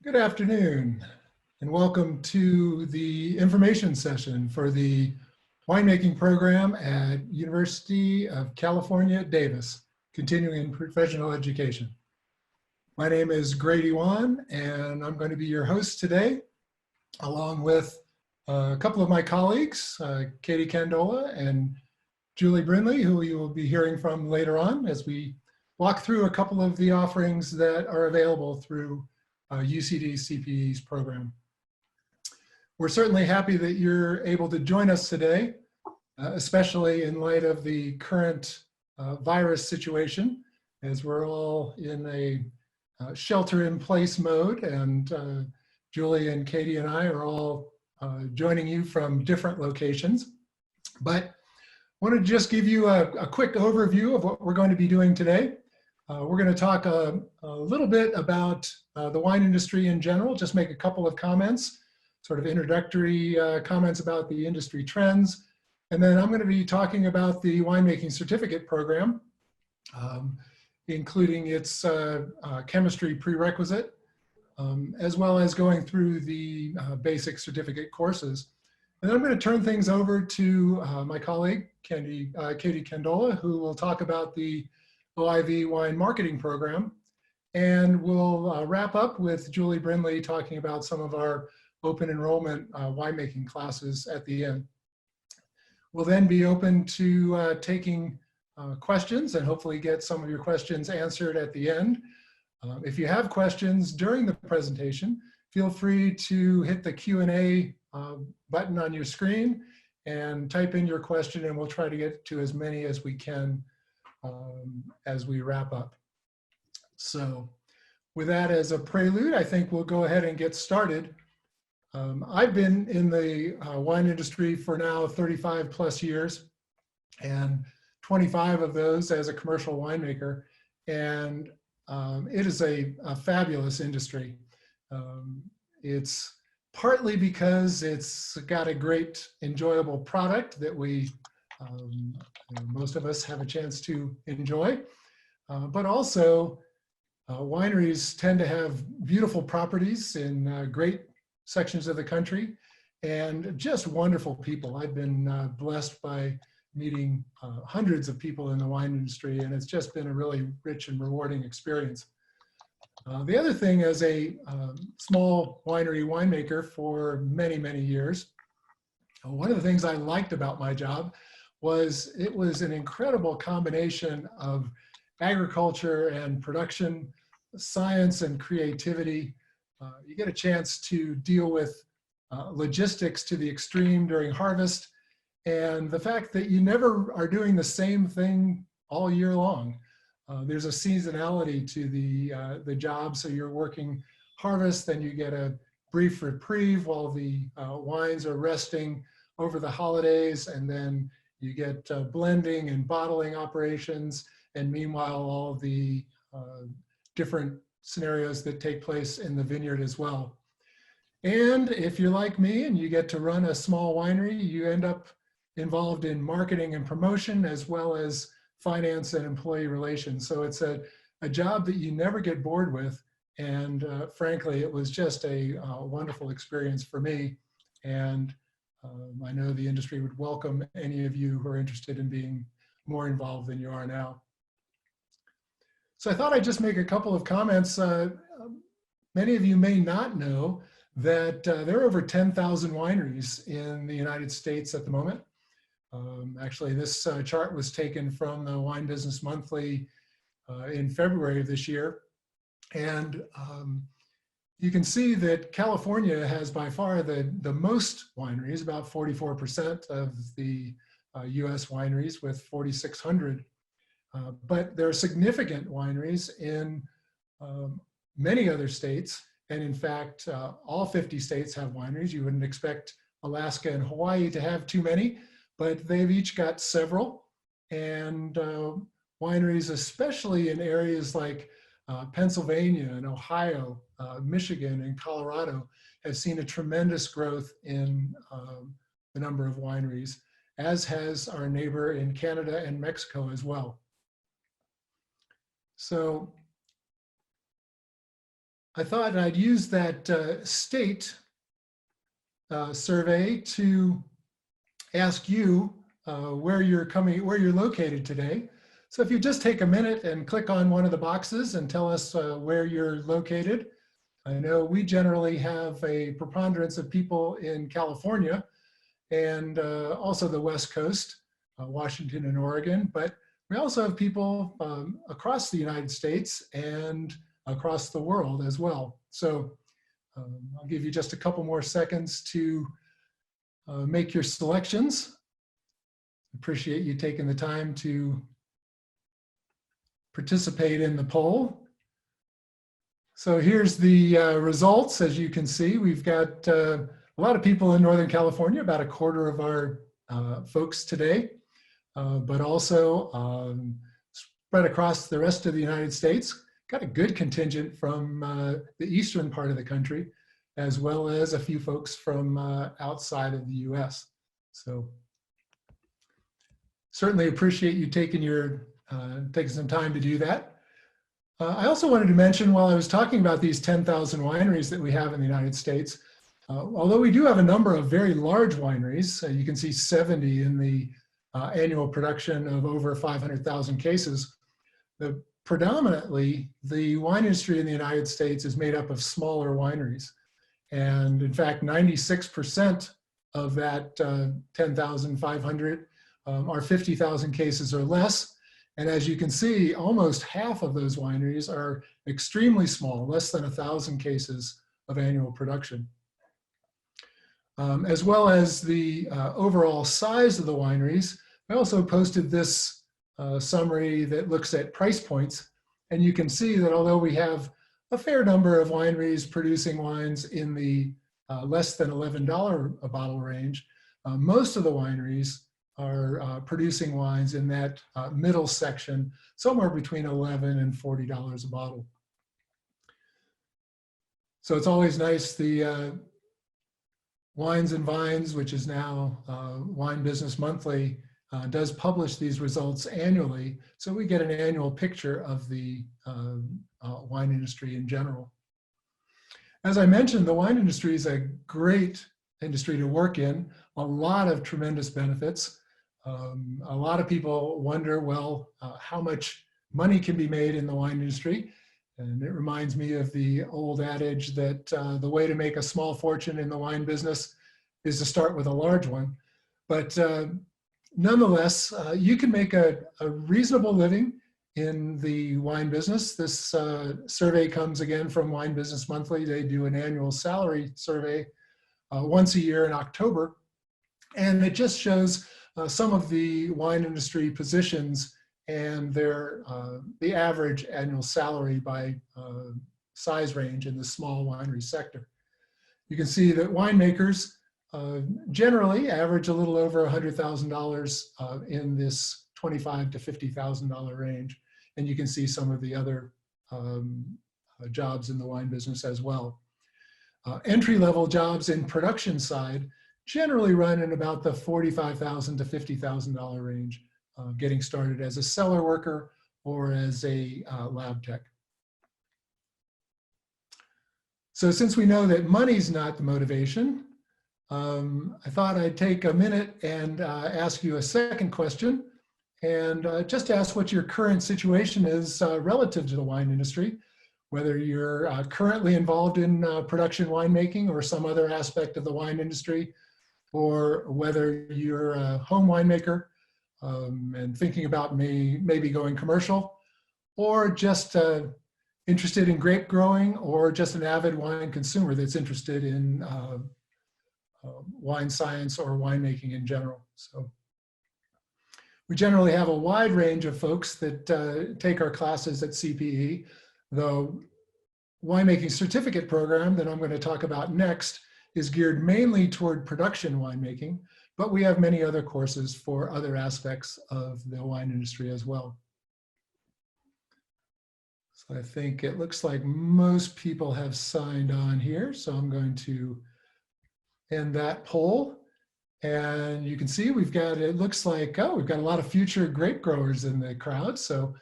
Good afternoon, and welcome to the information session for the winemaking program at University of California, Davis, continuing professional education. My name is Grady Wan, and I'm going to be your host today, along with a couple of my colleagues, Katie Candola and Julie Brindley, who you will be hearing from later on as we walk through a couple of the offerings that are available through UCD CPE's program. We're certainly happy that you're able to join us today, especially in light of the current virus situation, as we're all in a shelter-in-place mode, and Julie and Katie and I are all joining you from different locations. But I want to just give you a quick overview of what we're going to be doing today. We're going to talk a little bit about the wine industry in general, just make a couple of comments, sort of introductory comments about the industry trends. And then I'm going to be talking about the Winemaking Certificate program, including its chemistry prerequisite, as well as going through the basic certificate courses. And then I'm going to turn things over to my colleague, Katie Candola, who will talk about the OIV Wine Marketing Program. And we'll wrap up with Julie Brindley talking about some of our open enrollment winemaking classes at the end. We'll then be open to taking questions and hopefully get some of your questions answered at the end. If you have questions during the presentation, feel free to hit the Q&A button on your screen and type in your question, and we'll try to get to as many as we can as we wrap up. So with that as a prelude, I think we'll go ahead and get started. I've been in the wine industry for now 35 plus years, and 25 of those as a commercial winemaker. And it is a fabulous industry. It's partly because it's got a great, enjoyable product that we most of us have a chance to enjoy, but also wineries tend to have beautiful properties in great sections of the country and just wonderful people. I've been blessed by meeting hundreds of people in the wine industry, and it's just been a really rich and rewarding experience. The other thing, as a small winery winemaker for many, many years, one of the things I liked about my job was it was an incredible combination of agriculture and production, science and creativity. You get a chance to deal with logistics to the extreme during harvest, and the fact that you never are doing the same thing all year long. There's a seasonality to the job, so you're working harvest, then you get a brief reprieve while the wines are resting over the holidays, and then you get blending and bottling operations, and meanwhile all of the different scenarios that take place in the vineyard as well. And if you're like me and you get to run a small winery, you end up involved in marketing and promotion as well as finance and employee relations. So it's a job that you never get bored with. And frankly, it was just a wonderful experience for me. And I know the industry would welcome any of you who are interested in being more involved than you are now. So I thought I'd just make a couple of comments. Many of you may not know that there are over 10,000 wineries in the United States at the moment. Actually, this chart was taken from the Wine Business Monthly in February of this year. And you can see that California has by far the most wineries, about 44% of the US wineries with 4,600. But there are significant wineries in many other states. And in fact, all 50 states have wineries. You wouldn't expect Alaska and Hawaii to have too many, but they've each got several. And wineries, especially in areas like Pennsylvania and Ohio, Michigan and Colorado, have seen a tremendous growth in the number of wineries, as has our neighbor in Canada and Mexico as well. So I thought I'd use that state survey to ask you where you're located today. So if you just take a minute and click on one of the boxes and tell us where you're located. I know we generally have a preponderance of people in California and also the West Coast, Washington and Oregon, but we also have people across the United States and across the world as well. So I'll give you just a couple more seconds to make your selections. Appreciate you taking the time to participate in the poll. So here's the results. As you can see, we've got a lot of people in Northern California, about a quarter of our folks today, but also spread across the rest of the United States. Got a good contingent from the eastern part of the country, as well as a few folks from outside of the US. So certainly appreciate you taking some time to do that. I also wanted to mention, while I was talking about these 10,000 wineries that we have in the United States, although we do have a number of very large wineries, you can see 70 in the annual production of over 500,000 cases, predominantly the wine industry in the United States is made up of smaller wineries. And in fact, 96% of that 10,500 are 50,000 cases or less. And as you can see, almost half of those wineries are extremely small, less than 1,000 cases of annual production. As well as the overall size of the wineries, I also posted this summary that looks at price points. And you can see that although we have a fair number of wineries producing wines in the less than $11 a bottle range, most of the wineries are producing wines in that middle section, somewhere between $11 and $40 a bottle. So it's always nice. The Wines and Vines, which is now Wine Business Monthly, does publish these results annually. So we get an annual picture of the wine industry in general. As I mentioned, the wine industry is a great industry to work in, a lot of tremendous benefits. A lot of people wonder, well, how much money can be made in the wine industry? And it reminds me of the old adage that the way to make a small fortune in the wine business is to start with a large one. But nonetheless, you can make a reasonable living in the wine business. This survey comes again from Wine Business Monthly. They do an annual salary survey once a year in October. And it just shows some of the wine industry positions and their the average annual salary by size range in the small winery sector. You can see that winemakers generally average a little over $100,000 in this $25,000 to $50,000 range. And you can see some of the other jobs in the wine business as well. Entry-level jobs in production side generally run in about the $45,000 to $50,000 range, getting started as a cellar worker or as a lab tech. So since we know that money's not the motivation, I thought I'd take a minute and ask you a second question, and just ask what your current situation is relative to the wine industry, whether you're currently involved in production winemaking or some other aspect of the wine industry, or whether you're a home winemaker and thinking about maybe going commercial, or just interested in grape growing, or just an avid wine consumer that's interested in wine science or winemaking in general. So we generally have a wide range of folks that take our classes at CPE. The Winemaking Certificate program that I'm going to talk about next is geared mainly toward production winemaking, but we have many other courses for other aspects of the wine industry as well. So I think it looks like most people have signed on here, so I'm going to end that poll. And you can see we've got, it looks like, oh, we've got a lot of future grape growers in the crowd, so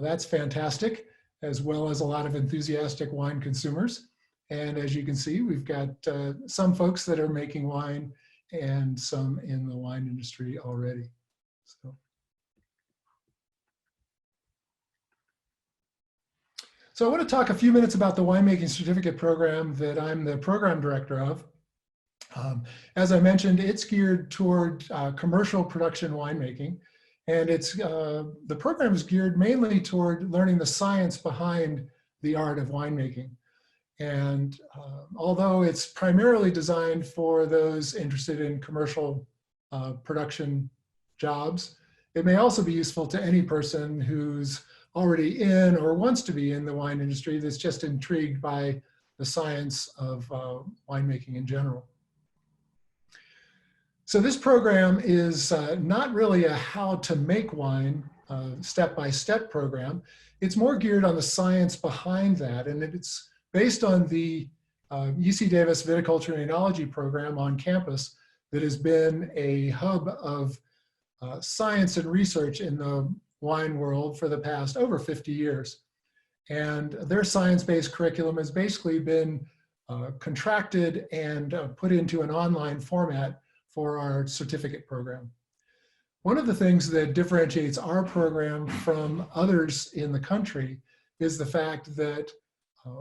that's fantastic. as well as a lot of enthusiastic wine consumers. And as you can see, we've got some folks that are making wine and some in the wine industry already. So I want to talk a few minutes about the Winemaking Certificate program that I'm the program director of. As I mentioned, it's geared toward commercial production winemaking, and the program is geared mainly toward learning the science behind the art of winemaking. And although it's primarily designed for those interested in commercial production jobs, it may also be useful to any person who's already in or wants to be in the wine industry that's just intrigued by the science of winemaking in general. So this program is not really a how to make wine step-by-step program. It's more geared on the science behind that, and it's based on the UC Davis Viticulture and Enology program on campus that has been a hub of science and research in the wine world for the past over 50 years. And their science-based curriculum has basically been contracted and put into an online format for our certificate program. One of the things that differentiates our program from others in the country is the fact that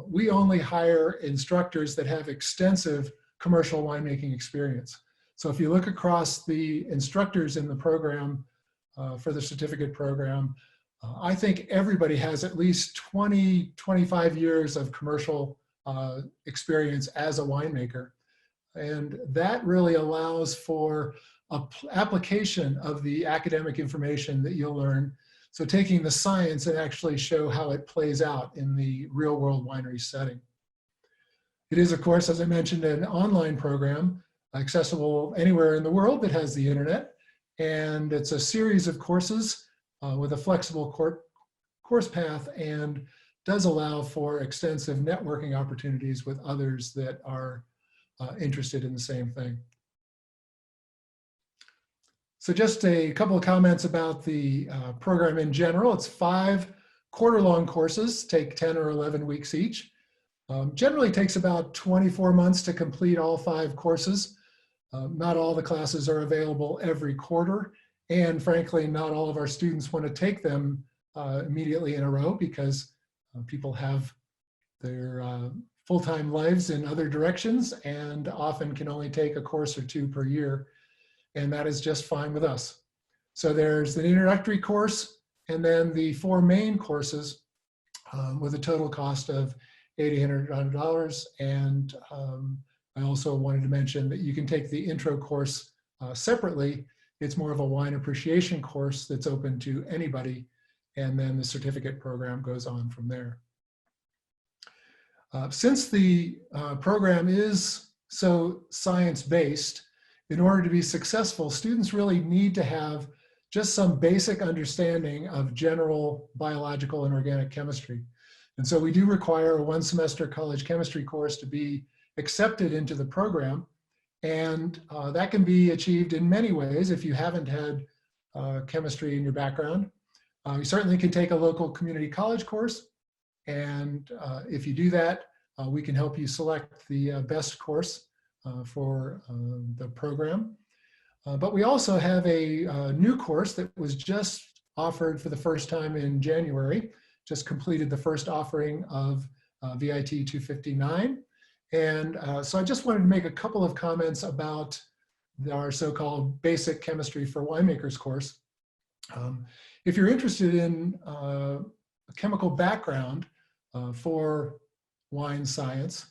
we only hire instructors that have extensive commercial winemaking experience. So if you look across the instructors in the program for the certificate program, I think everybody has at least 20, 25 years of commercial experience as a winemaker. And that really allows for application of the academic information that you'll learn. So taking the science and actually show how it plays out in the real world winery setting. It is, of course, as I mentioned, an online program accessible anywhere in the world that has the internet. And it's a series of courses with a flexible course path and does allow for extensive networking opportunities with others that are interested in the same thing. So just a couple of comments about the program in general. It's 5 quarter-long courses, take 10 or 11 weeks each. Generally takes about 24 months to complete all 5 courses. Not all the classes are available every quarter, and frankly, not all of our students want to take them immediately in a row because people have their full-time lives in other directions and often can only take a course or 2 per year, and that is just fine with us. So there's an introductory course and then the 4 main courses with a total cost of $800. And I also wanted to mention that you can take the intro course separately. It's more of a wine appreciation course that's open to anybody, and then the certificate program goes on from there. Since the program is so science-based, in order to be successful, students really need to have just some basic understanding of general biological and organic chemistry. And so we do require a 1-semester college chemistry course to be accepted into the program. And that can be achieved in many ways if you haven't had chemistry in your background. You certainly can take a local community college course. And if you do that, we can help you select the best course for the program. But we also have a new course that was just offered for the first time in January, just completed the first offering of VIT 259. And so I just wanted to make a couple of comments about our so-called Basic Chemistry for Winemakers course. If you're interested in a chemical background for wine science,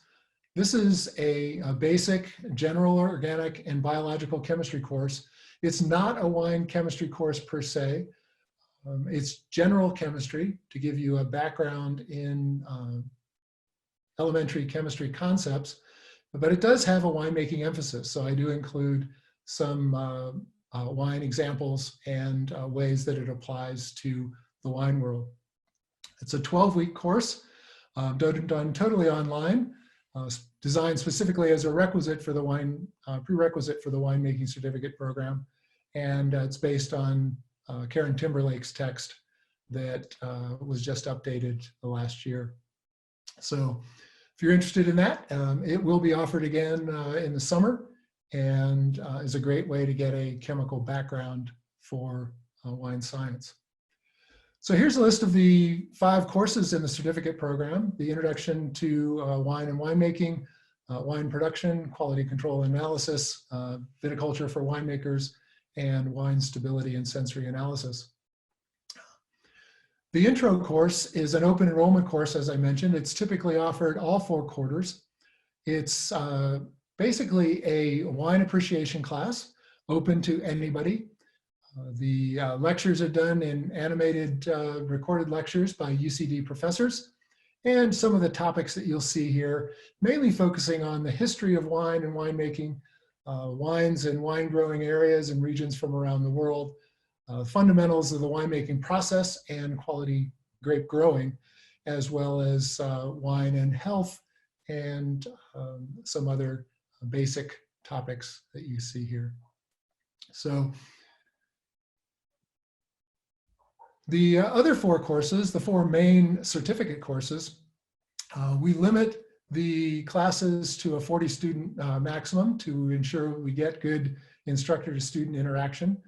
this is a basic general organic and biological chemistry course. It's not a wine chemistry course per se. It's general chemistry to give you a background in elementary chemistry concepts, but it does have a winemaking emphasis. So I do include some wine examples and ways that it applies to the wine world. It's a 12-week course done totally online, designed specifically as a requisite for the prerequisite for the winemaking certificate program. And it's based on Karen Timberlake's text that was just updated the last year. So if you're interested in that, it will be offered again in the summer, and is a great way to get a chemical background for wine science. So here's a list of the 5 courses in the certificate program: the Introduction to Wine and Winemaking, Wine Production, Quality Control and Analysis, Viticulture for Winemakers, and Wine Stability and Sensory Analysis. The intro course is an open enrollment course, as I mentioned. It's typically offered all 4 quarters. It's basically a wine appreciation class, open to anybody. The lectures are done in animated recorded lectures by UCD professors, and some of the topics that you'll see here, mainly focusing on the history of wine and winemaking, wines and wine growing areas and regions from around the world, fundamentals of the winemaking process and quality grape growing, as well as wine and health, and some other basic topics that you see here. So the other 4 courses, the 4 main certificate courses, we limit the classes to a 40 student maximum to ensure we get good instructor to student interaction.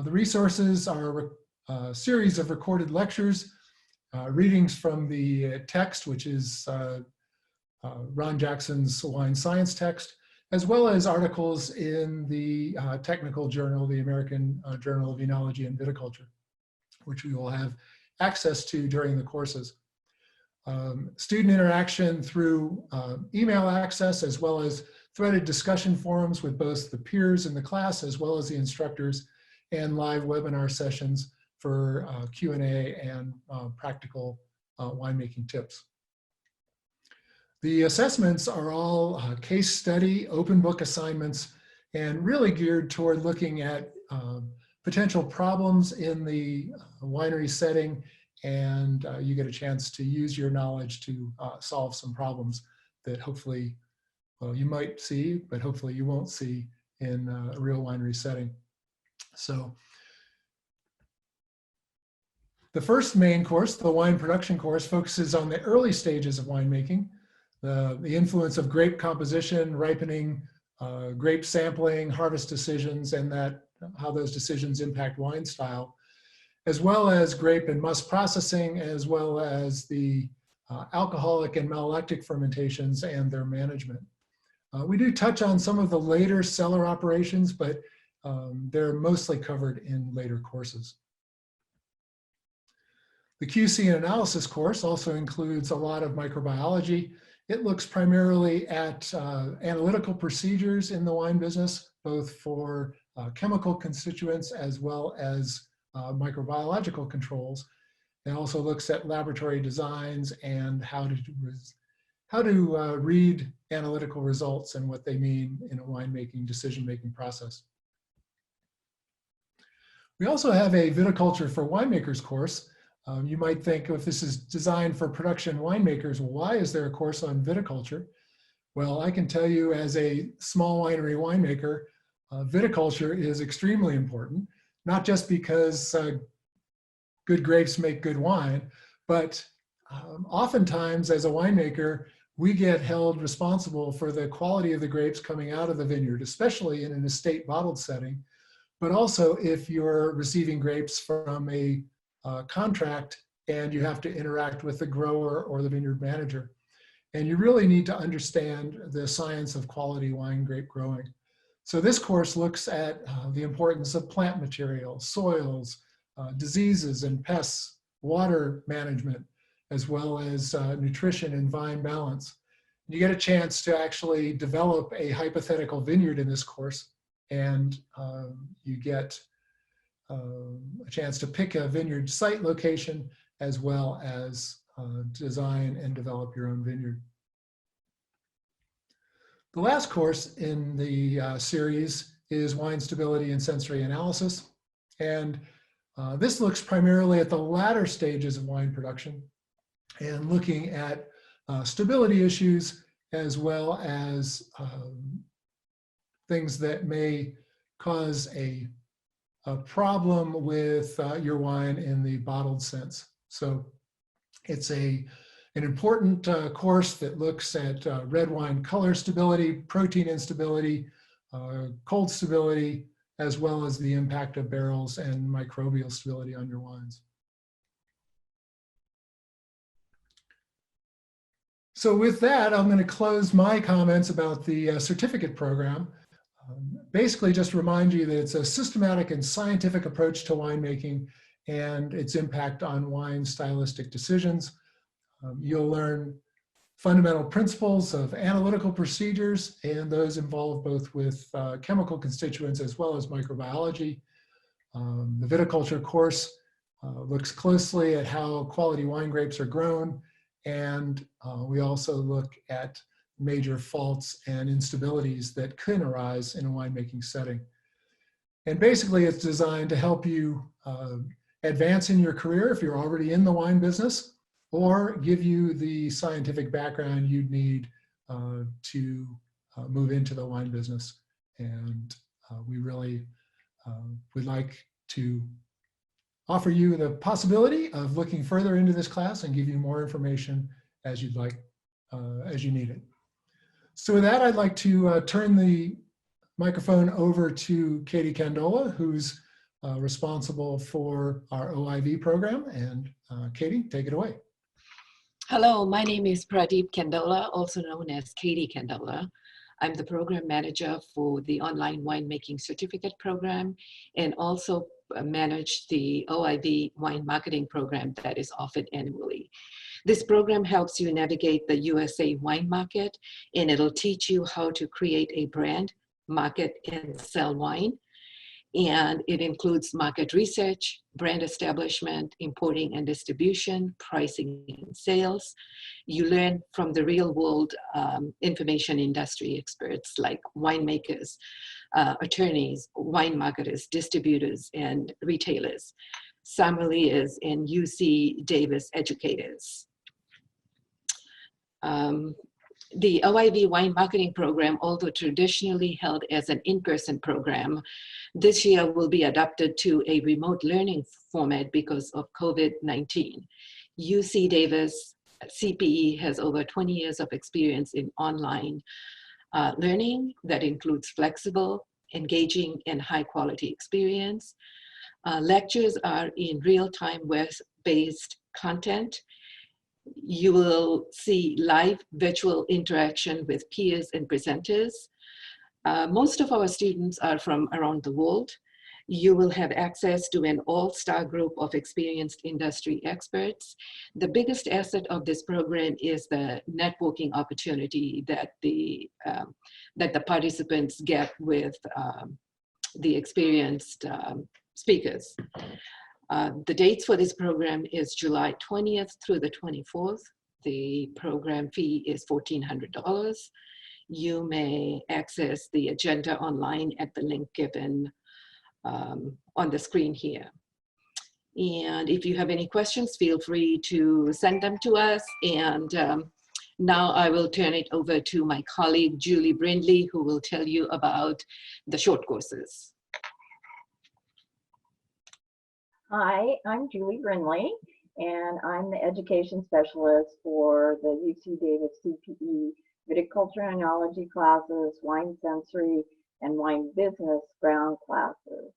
The resources are a series of recorded lectures, readings from the text, which is Ron Jackson's wine science text, as well as articles in the technical journal, the American Journal of Enology and Viticulture, which we will have access to during the courses. Student interaction through email access, as well as threaded discussion forums with both the peers in the class as well as the instructors, and live webinar sessions for Q&A and practical winemaking tips. The assessments are all case study, open book assignments, and really geared toward looking at potential problems in the winery setting, and you get a chance to use your knowledge to solve some problems that hopefully, well, you might see, but hopefully you won't see in a real winery setting. So the first main course, the wine production course, focuses on the early stages of winemaking, the influence of grape composition, ripening, grape sampling, harvest decisions, and how those decisions impact wine style, as well as grape and must processing, as well as the alcoholic and malolactic fermentations and their management. We do touch on some of the later cellar operations, but they're mostly covered in later courses. The QC and analysis course also includes a lot of microbiology. It looks primarily at analytical procedures in the wine business, both for chemical constituents as well as microbiological controls. It also looks at laboratory designs and how to read analytical results and what they mean in a winemaking decision-making process. We also have a viticulture for winemakers course. You might think, if this is designed for production winemakers, why is there a course on viticulture? Well, I can tell you, as a small winery winemaker, viticulture is extremely important, not just because good grapes make good wine, but oftentimes as a winemaker, we get held responsible for the quality of the grapes coming out of the vineyard, especially in an estate bottled setting, but also if you're receiving grapes from a contract and you have to interact with the grower or the vineyard manager. And you really need to understand the science of quality wine grape growing. So this course looks at the importance of plant material, soils, diseases and pests, water management, as well as nutrition and vine balance. You get a chance to actually develop a hypothetical vineyard in this course, and you get a chance to pick a vineyard site location, as well as design and develop your own vineyard. The last course in the series is Wine Stability and Sensory Analysis. And this looks primarily at the latter stages of wine production and looking at stability issues, as well as things that may cause a a problem with your wine in the bottled sense. So it's an important course that looks at red wine color stability, protein instability, cold stability, as well as the impact of barrels and microbial stability on your wines. So with that, I'm going to close my comments about the certificate program. Basically, just remind you that it's a systematic and scientific approach to winemaking and its impact on wine stylistic decisions. You'll learn fundamental principles of analytical procedures, and those involved both with chemical constituents as well as microbiology. The viticulture course looks closely at how quality wine grapes are grown, and we also look at major faults and instabilities that can arise in a winemaking setting. And basically, it's designed to help you advance in your career if you're already in the wine business, or give you the scientific background you'd need to move into the wine business. And we really would like to offer you the possibility of looking further into this class and give you more information as you'd like, as you need it. So with that, I'd like to turn the microphone over to Katie Candola, who's responsible for our OIV program. And Katie, take it away. Hello, my name is Pradeep Candola, also known as Katie Candola. I'm the program manager for the online winemaking certificate program and also manage the OIV Wine Marketing Program that is offered annually. This program helps you navigate the USA wine market, and it'll teach you how to create a brand, market, and sell wine. And it includes market research, brand establishment, importing and distribution, pricing and sales. You learn from the real world information industry experts like winemakers, attorneys, wine marketers, distributors, and retailers, sommeliers, and UC Davis educators. The OIV Wine Marketing Program, although traditionally held as an in-person program, this year will be adapted to a remote learning format because of COVID-19. UC Davis CPE has over 20 years of experience in online learning that includes flexible, engaging, and high-quality experience. Lectures are in real-time web-based content. You will see live virtual interaction with peers and presenters. Most of our students are from around the world. You will have access to an all-star group of experienced industry experts. The biggest asset of this program is the networking opportunity that the participants get with the experienced speakers. The dates for this program is July 20th through the 24th. The program fee is $1,400. You may access the agenda online at the link given on the screen here. And if you have any questions, feel free to send them to us. And now I will turn it over to my colleague, Julie Brindley, who will tell you about the short courses. Hi, I'm Julie Brindley, and I'm the education specialist for the UC Davis CPE Viticulture and Enology classes, Wine Sensory, and Wine Business ground classes.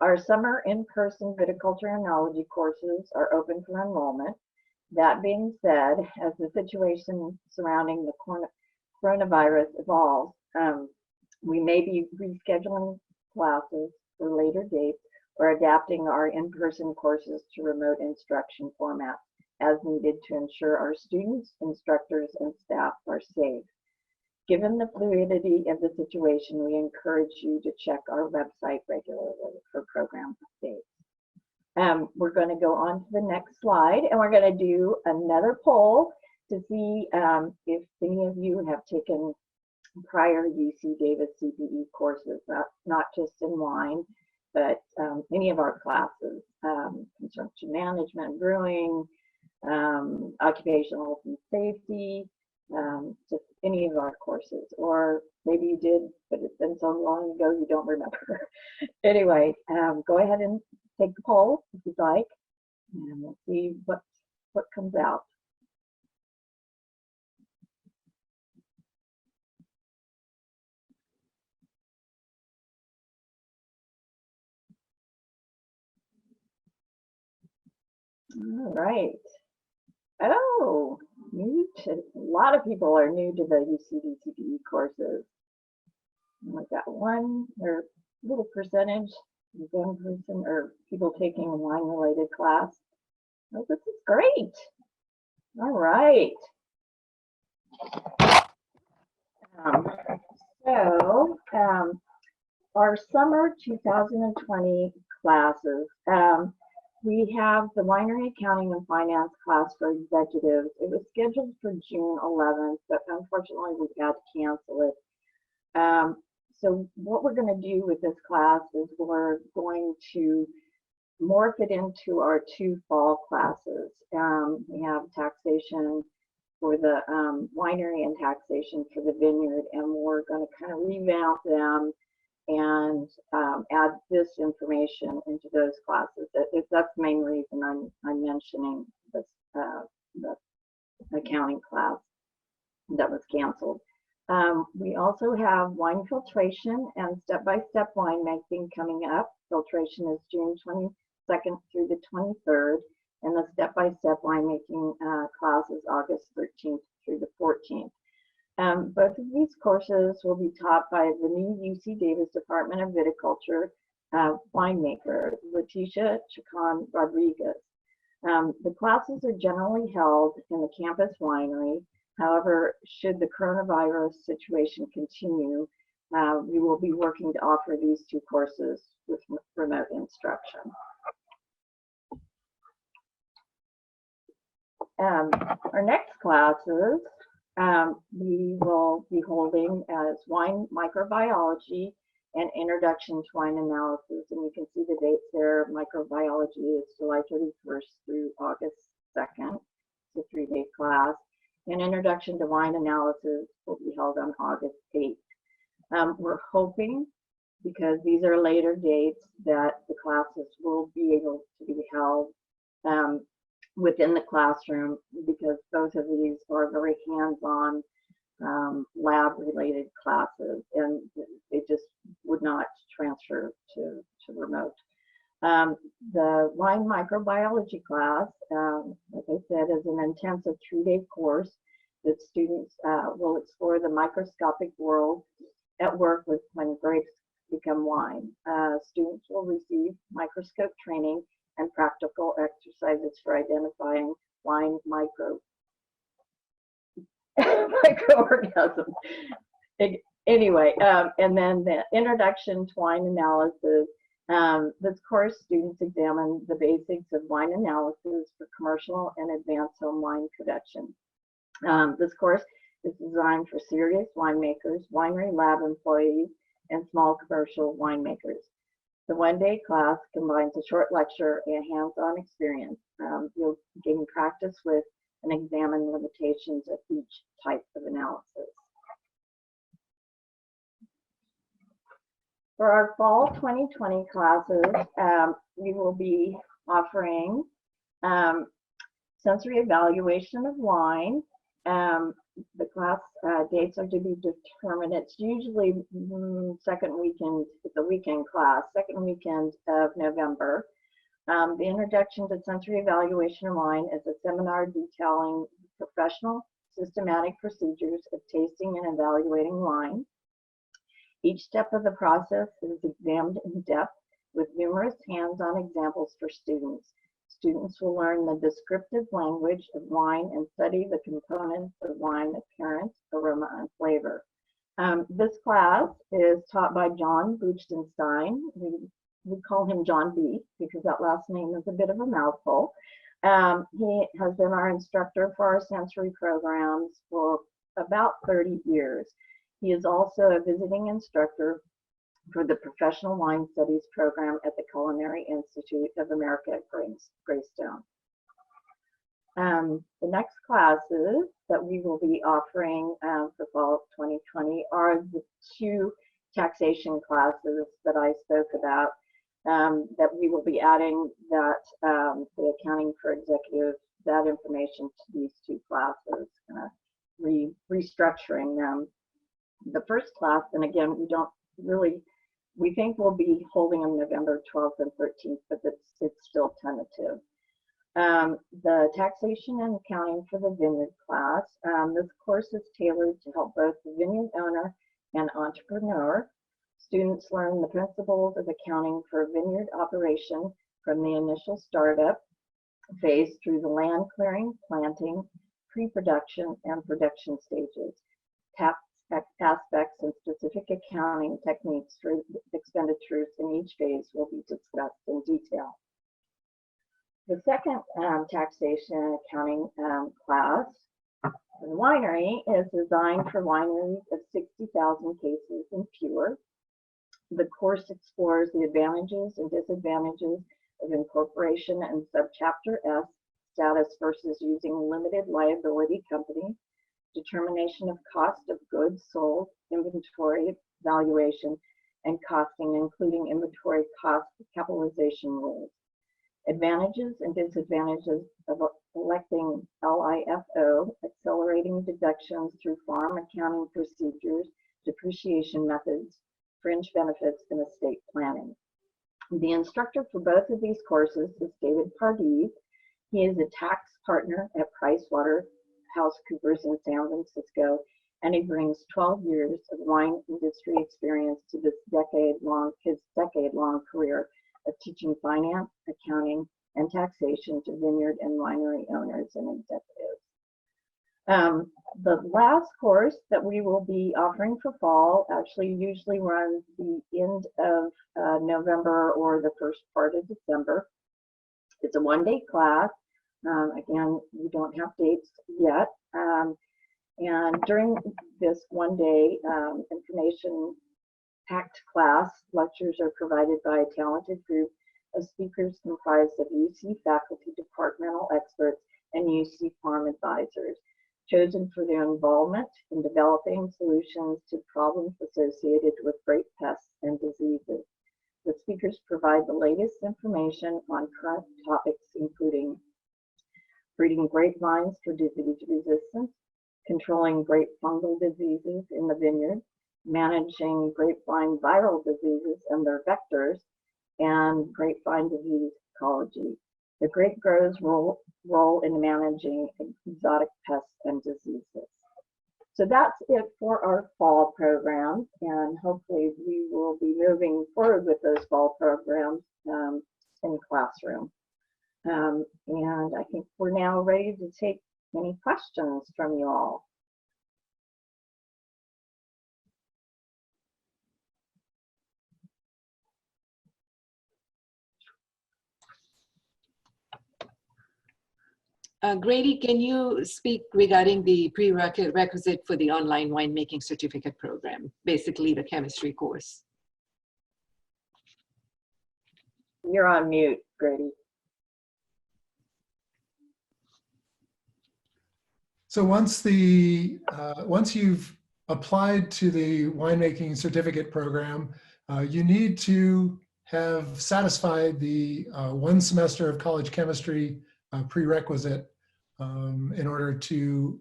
Our summer in-person viticulture and enology courses are open for enrollment. That being said, as the situation surrounding the coronavirus evolves, we may be rescheduling classes for later dates or adapting our in-person courses to remote instruction formats as needed to ensure our students, instructors, and staff are safe. Given the fluidity of the situation, we encourage you to check our website regularly for program updates. We're going to go on to the next slide, and we're going to do another poll to see if any of you have taken prior UC Davis CPE courses, not just in wine, but any of our classes, construction management, brewing, occupational health and safety, just any of our courses, or maybe you did, but it's been so long ago you don't remember. Anyway, go ahead and take the poll if you'd like, and we'll see what comes out. All right. Oh, a lot of people are new to the UCD CPE courses. Like that one or little percentage, one person or people taking a wine-related class. Oh, this is great. All right. Our summer 2020 classes, we have the winery accounting and finance class for executives. It was scheduled for June 11th, but unfortunately we had to cancel it. So what we're going to do with this class is we're going to morph it into our 2 fall classes. We have taxation for the winery and taxation for the vineyard, and we're going to kind of revamp them and add this information into those classes. That's the main reason I'm mentioning this the accounting class that was canceled. We also have wine filtration and step-by-step winemaking coming up. Filtration is June 22nd through the 23rd, and the step-by-step winemaking class is August 13th through the 14th. Both of these courses will be taught by the new UC Davis Department of Viticulture winemaker, Leticia Chacon Rodriguez. The classes are generally held in the campus winery. However, should the coronavirus situation continue, we will be working to offer these 2 courses with remote instruction. Our next classes we will be holding as wine microbiology and introduction to wine analysis. And you can see the dates there. Microbiology is July 31st through August 2nd. It's a 3-day class. And introduction to wine analysis will be held on August 8th. We're hoping, because these are later dates, that the classes will be able to be held within the classroom, because both of these are very hands-on lab-related classes, and they just would not transfer to remote. The wine microbiology class, like I said, is an intensive 3-day course that students will explore the microscopic world at work with when grapes become wine. Students will receive microscope training and practical exercises for identifying wine microorganisms. Anyway, and then the introduction to wine analysis. This course, students examine the basics of wine analysis for commercial and advanced home wine production. This course is designed for serious winemakers, winery lab employees, and small commercial winemakers. The 1-day class combines a short lecture and hands-on experience. You'll gain practice with and examine limitations of each type of analysis. For our fall 2020 classes, we will be offering sensory evaluation of wine. The class dates are to be determined. It's usually second weekend, it's a weekend class, second weekend of November. The introduction to sensory evaluation of wine is a seminar detailing professional, systematic procedures of tasting and evaluating wine. Each step of the process is examined in depth with numerous hands-on examples for students. Students will learn the descriptive language of wine and study the components of wine appearance, aroma, and flavor. This class is taught by John Buchtenstein. We call him John B because that last name is a bit of a mouthful. He has been our instructor for our sensory programs for about 30 years. He is also a visiting instructor for the Professional Wine Studies program at the Culinary Institute of America at Greystone. The next classes that we will be offering for fall of 2020 are the 2 taxation classes that I spoke about, that we will be adding that the accounting for executives, that information to these 2 classes, kind of restructuring them. The first class, and again, we think we'll be holding them November 12th and 13th, but it's still tentative. The taxation and accounting for the vineyard class. This course is tailored to help both the vineyard owner and entrepreneur. Students learn the principles of accounting for a vineyard operation from the initial startup phase through the land clearing, planting, pre-production, and production stages. Tax aspects and specific accounting techniques for expenditures in each phase will be discussed in detail. The second taxation and accounting class, the winery, is designed for wineries of 60,000 cases and fewer. The course explores the advantages and disadvantages of incorporation and subchapter S status versus using limited liability companies, determination of cost of goods sold, inventory valuation, and costing, including inventory cost capitalization rules. Advantages and disadvantages of electing LIFO, accelerating deductions through farm accounting procedures, depreciation methods, fringe benefits, and estate planning. The instructor for both of these courses is David Pardee. He is a tax partner at PricewaterhouseCoopers in San Francisco, and he brings 12 years of wine industry experience to his decade-long career of teaching finance, accounting, and taxation to vineyard and winery owners and executives. The last course that we will be offering for fall actually usually runs the end of November or the first part of December. It's a 1-day class. Again, we don't have dates yet. And during this 1-day information-packed class, lectures are provided by a talented group of speakers comprised of UC faculty, departmental experts, and UC farm advisors, chosen for their involvement in developing solutions to problems associated with grape pests and diseases. The speakers provide the latest information on current topics, including breeding grapevines for disease resistance, controlling grape fungal diseases in the vineyard, managing grapevine viral diseases and their vectors, and grapevine disease ecology. The grape growers' role in managing exotic pests and diseases. So that's it for our fall programs, and hopefully we will be moving forward with those fall programs in the classroom. And I think we're now ready to take any questions from you all. Grady, can you speak regarding the prerequisite for the online winemaking certificate program, basically the chemistry course? You're on mute, Grady. So once you've applied to the winemaking certificate program, you need to have satisfied the 1 semester of college chemistry prerequisite in order to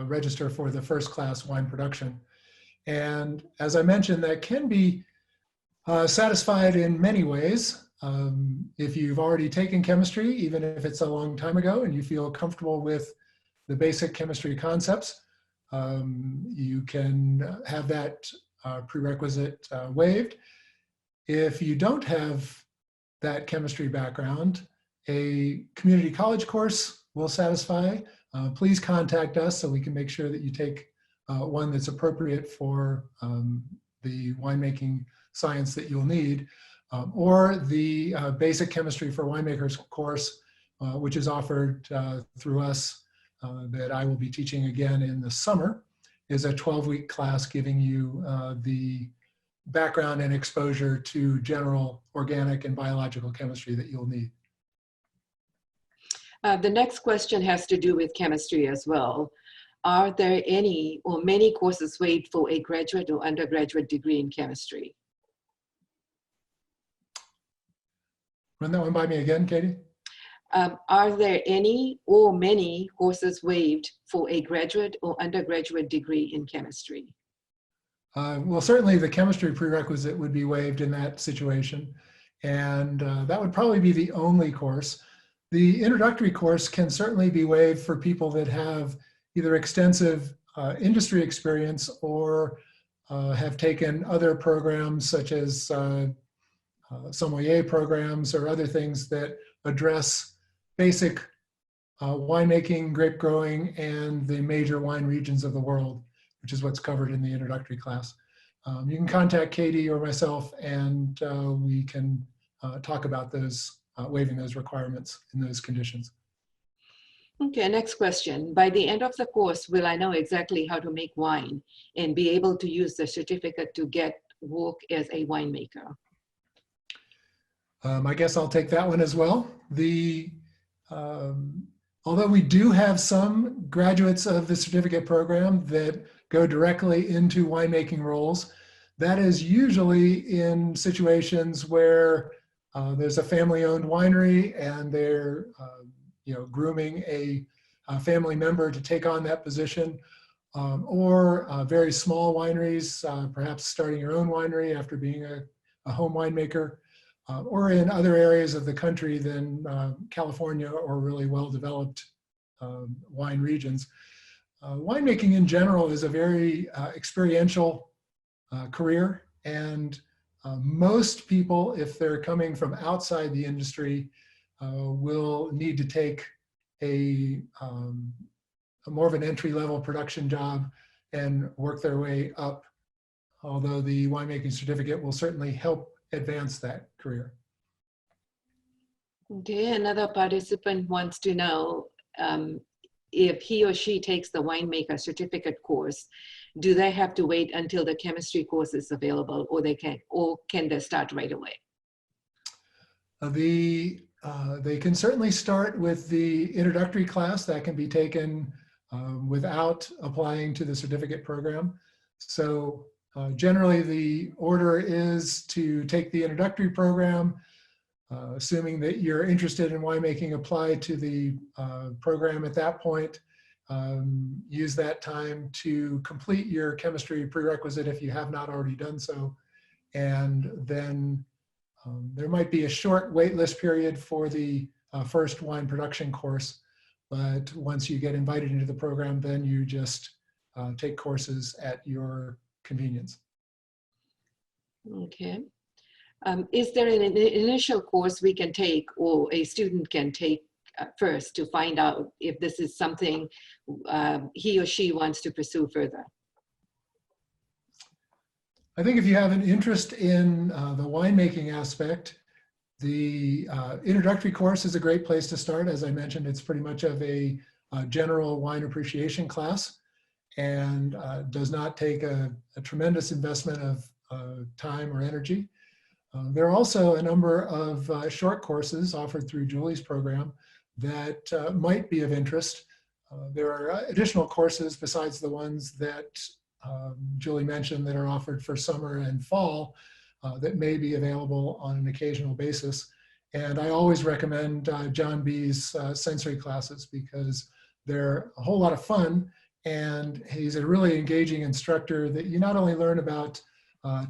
register for the first class wine production. And as I mentioned, that can be satisfied in many ways. If you've already taken chemistry, even if it's a long time ago, and you feel comfortable with the basic chemistry concepts, you can have that prerequisite waived. If you don't have that chemistry background, a community college course will satisfy. Please contact us so we can make sure that you take one that's appropriate for the winemaking science that you'll need, or the basic chemistry for winemakers course, which is offered through us, that I will be teaching again in the summer, is a 12-week class giving you the background and exposure to general organic and biological chemistry that you'll need. The next question has to do with chemistry as well. are there any or many courses waived for a graduate or undergraduate degree in chemistry? Run that one by me again, Katie. Are there any or many courses waived for a graduate or undergraduate degree in chemistry? Well, certainly the chemistry prerequisite would be waived in that situation. And that would probably be the only course. The introductory course can certainly be waived for people that have either extensive industry experience or have taken other programs such as sommelier programs or other things that address basic winemaking, grape growing, and the major wine regions of the world, which is what's covered in the introductory class. You can contact Katie or myself, and we can talk about those, waiving those requirements in those conditions. Okay, next question. By the end of the course, will I know exactly how to make wine and be able to use the certificate to get work as a winemaker? I guess I'll take that one as well. Although we do have some graduates of the certificate program that go directly into winemaking roles, that is usually in situations where there's a family-owned winery and they're grooming a family member to take on that position, or very small wineries, perhaps starting your own winery after being a home winemaker. Or in other areas of the country than California or really well-developed wine regions. Winemaking in general is a very experiential career, and most people, if they're coming from outside the industry, will need to take a more of an entry-level production job and work their way up, although the winemaking certificate will certainly help advance that career. Okay, another participant wants to know if he or she takes the winemaker certificate course, do they have to wait until the chemistry course is available, or can they start right away? They can certainly start with the introductory class that can be taken without applying to the certificate program. So generally, the order is to take the introductory program, assuming that you're interested in winemaking, apply to the program at that point, use that time to complete your chemistry prerequisite if you have not already done so, and then there might be a short waitlist period for the first wine production course, but once you get invited into the program, then you just take courses at your convenience. Okay. Is there an initial course we can take or a student can take first to find out if this is something he or she wants to pursue further? I think if you have an interest in the winemaking aspect, the introductory course is a great place to start. As I mentioned, it's pretty much of a general wine appreciation class, and does not take a tremendous investment of time or energy. There are also a number of short courses offered through Julie's program that might be of interest. There are additional courses besides the ones that Julie mentioned that are offered for summer and fall that may be available on an occasional basis. And I always recommend John B.'s sensory classes because they're a whole lot of fun, and he's a really engaging instructor that you not only learn about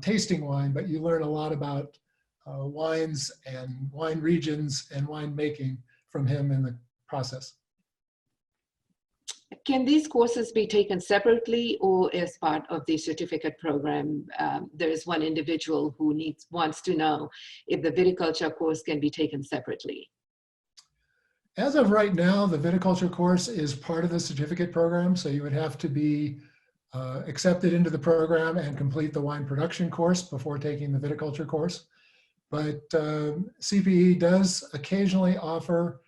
tasting wine, but you learn a lot about wines and wine regions and wine making from him in the process. Can these courses be taken separately or as part of the certificate program? There is one individual who wants to know if the viticulture course can be taken separately. As of right now, the viticulture course is part of the certificate program, so you would have to be accepted into the program and complete the wine production course before taking the viticulture course. But CPE does occasionally offer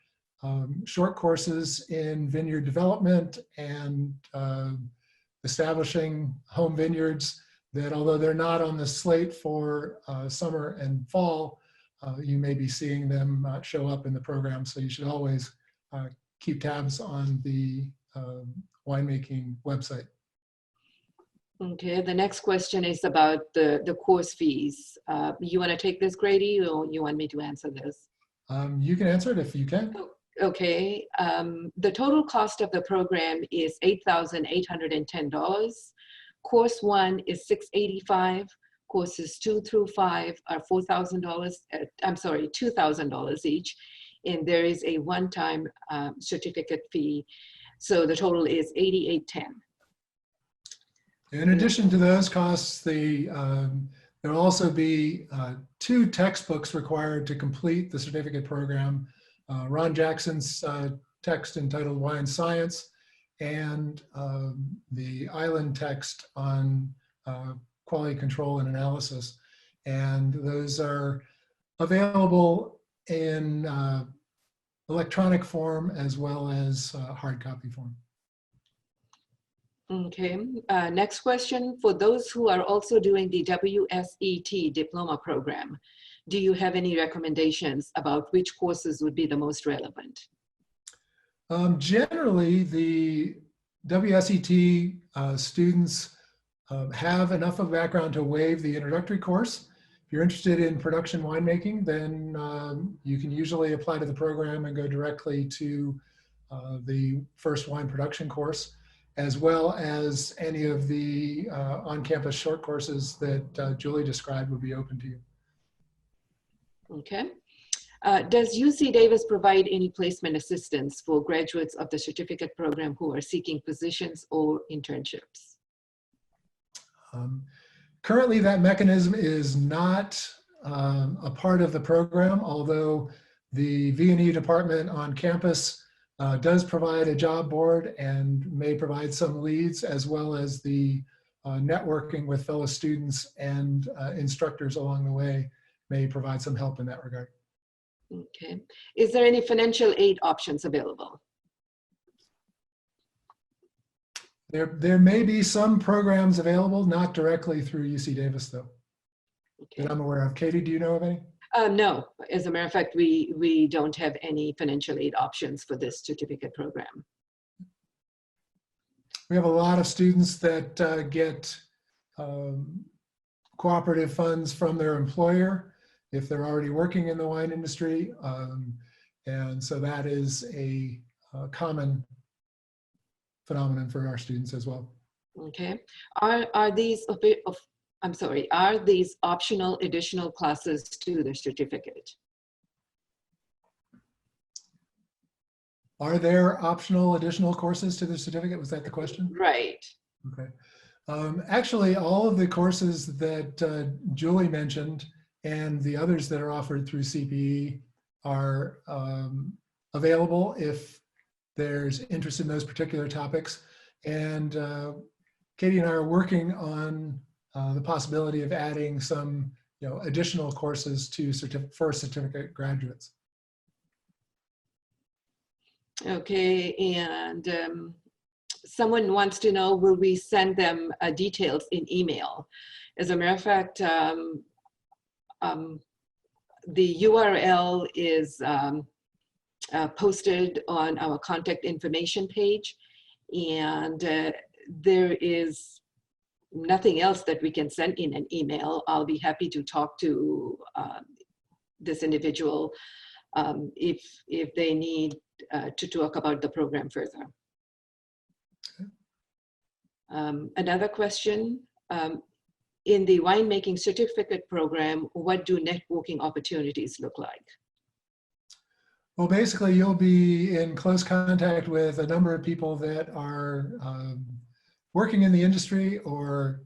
short courses in vineyard development and establishing home vineyards that, although they're not on the slate for summer and fall, you may be seeing them show up in the program. So you should always keep tabs on the winemaking website. Okay, the next question is about the course fees. You want to take this, Grady, or you want me to answer this? You can answer it if you can. Okay, the total cost of the program is $8,810. Course 1 is $685. Courses 2 through 5 are $4,000. I'm sorry, $2,000 each, and there is a one-time certificate fee. So the total is $8,810. In addition to those costs, there'll also be 2 textbooks required to complete the certificate program. Ron Jackson's text entitled Wine Science, and the Island text on quality control and analysis. And those are available in electronic form as well as hard copy form. Okay, next question. For those who are also doing the WSET diploma program, do you have any recommendations about which courses would be the most relevant? Generally, the WSET students have enough of a background to waive the introductory course. If you're interested in production winemaking, then you can usually apply to the program and go directly to the first wine production course, as well as any of the on-campus short courses that Julie described would be open to you. Okay. Does UC Davis provide any placement assistance for graduates of the certificate program who are seeking positions or internships? Currently, that mechanism is not a part of the program, although the V&E department on campus does provide a job board and may provide some leads, as well as the networking with fellow students and instructors along the way may provide some help in that regard. Okay. Is there any financial aid options available? There may be some programs available, not directly through UC Davis, though, Okay. that I'm aware of. Katie, do you know of any? No, as a matter of fact, we don't have any financial aid options for this certificate program. We have a lot of students that get cooperative funds from their employer if they're already working in the wine industry. And so that is a common phenomenon for our students as well. Okay. Are these optional additional classes to the certificate? Are there optional additional courses to the certificate? Was that the question? Right. Okay. Actually, all of the courses that Julie mentioned and the others that are offered through CPE are available if there's interest in those particular topics. And Katie and I are working on the possibility of adding some additional courses to for certificate graduates. Okay, and someone wants to know, will we send them details in email? As a matter of fact, the URL is posted on our contact information page, and there is nothing else that we can send in an email. I'll be happy to talk to this individual if they need to talk about the program further. Another question, in the winemaking certificate program, what do networking opportunities look like? Well, basically, you'll be in close contact with a number of people that are working in the industry or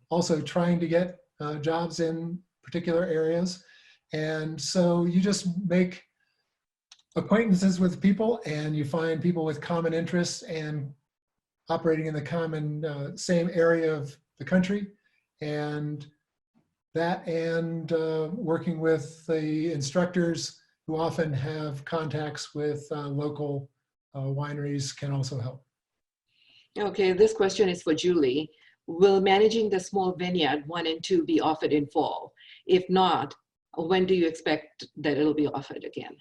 also trying to get jobs in particular areas. And so you just make acquaintances with people, and you find people with common interests and operating in the common same area of the country. And that, and working with the instructors who often have contacts with local wineries can also help. Okay, this question is for Julie. Will managing the small vineyard 1 and 2 be offered in fall? If not, when do you expect that it'll be offered again?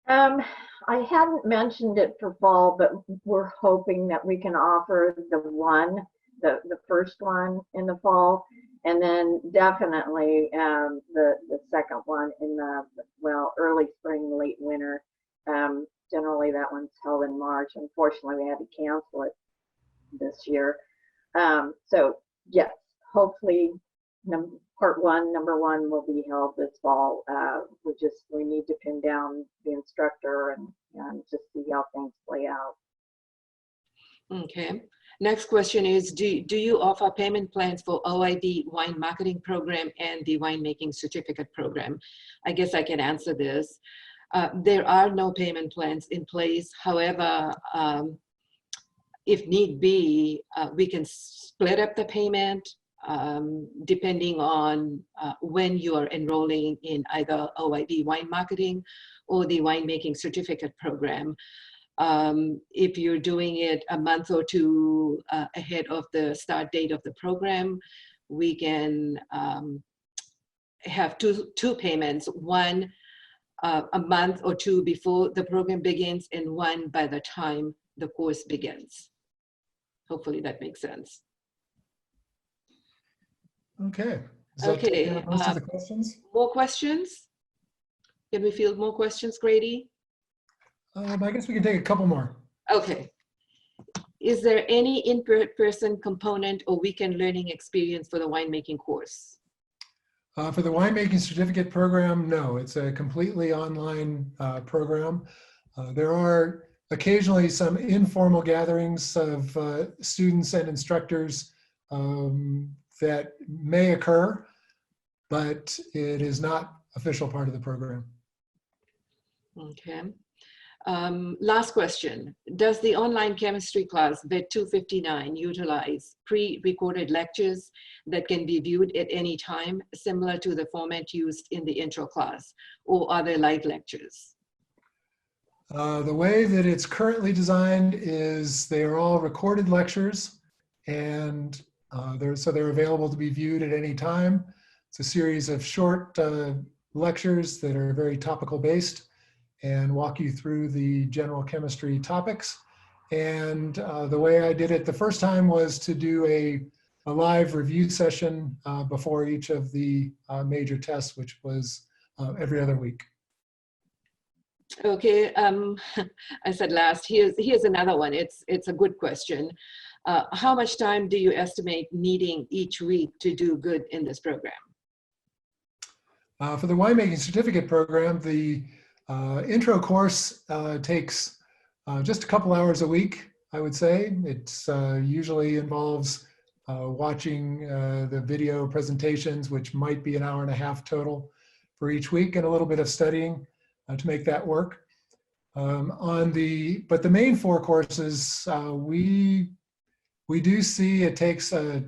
I hadn't mentioned it for fall, but we're hoping that we can offer the first one in the fall, and then definitely the second one in the, well, early spring, late winter. Generally that one's held in March. Unfortunately, we had to cancel it this year. So yes, hopefully number one will be held this fall. We need to pin down the instructor and just see how things play out. Okay. Next question is, do you offer payment plans for OIV Wine Marketing Program and the Winemaking Certificate Program? I guess I can answer this. There are no payment plans in place. However, if need be, we can split up the payment depending on when you are enrolling in either OIV Wine Marketing or the Winemaking Certificate Program. If you're doing it a month or two ahead of the start date of the program, we can have two payments, one a month or two before the program begins and one by the time the course begins. Hopefully that makes sense. Okay. Does that take care of most of the questions? More questions? Can we field more questions, Grady? I guess we can take a couple more. Okay. Is there any in-person component or weekend learning experience for the winemaking course? For the Winemaking Certificate Program, no. It's a completely online program. There are occasionally some informal gatherings of students and instructors that may occur, but it is not official part of the program. Okay. Last question. Does the online chemistry class, BED 259, utilize pre-recorded lectures that can be viewed at any time, similar to the format used in the intro class, or are they live lectures? The way that it's currently designed is they are all recorded lectures, and they're available to be viewed at any time. It's a series of short lectures that are very topical based and walk you through the general chemistry topics. And the way I did it the first time was to do a live review session before each of the major tests, which was every other week. Okay, I said last. Here's another one. It's a good question. How much time do you estimate needing each week to do good in this program? For the Winemaking Certificate Program, the intro course takes just a couple hours a week, I would say. It's usually involves watching the video presentations, which might be an hour and a half total for each week, and a little bit of studying to make that work. But the main four courses, we do see it takes a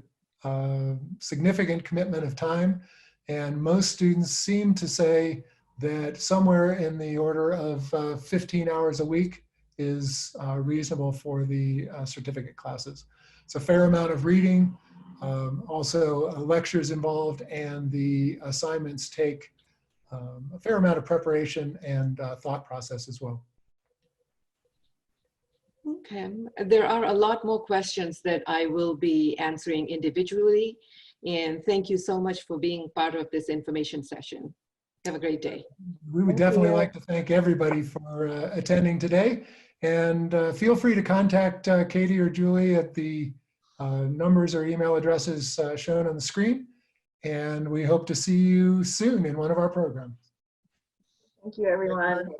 significant commitment of time, and most students seem to say that somewhere in the order of 15 hours a week is reasonable for the certificate classes. It's a fair amount of reading, also lectures involved, and the assignments take a fair amount of preparation and thought process as well. Okay, there are a lot more questions that I will be answering individually, and thank you so much for being part of this information session. Have a great day. We would definitely like to thank everybody for attending today, and feel free to contact Katie or Julie at the numbers or email addresses shown on the screen, and we hope to see you soon in one of our programs. Thank you, everyone.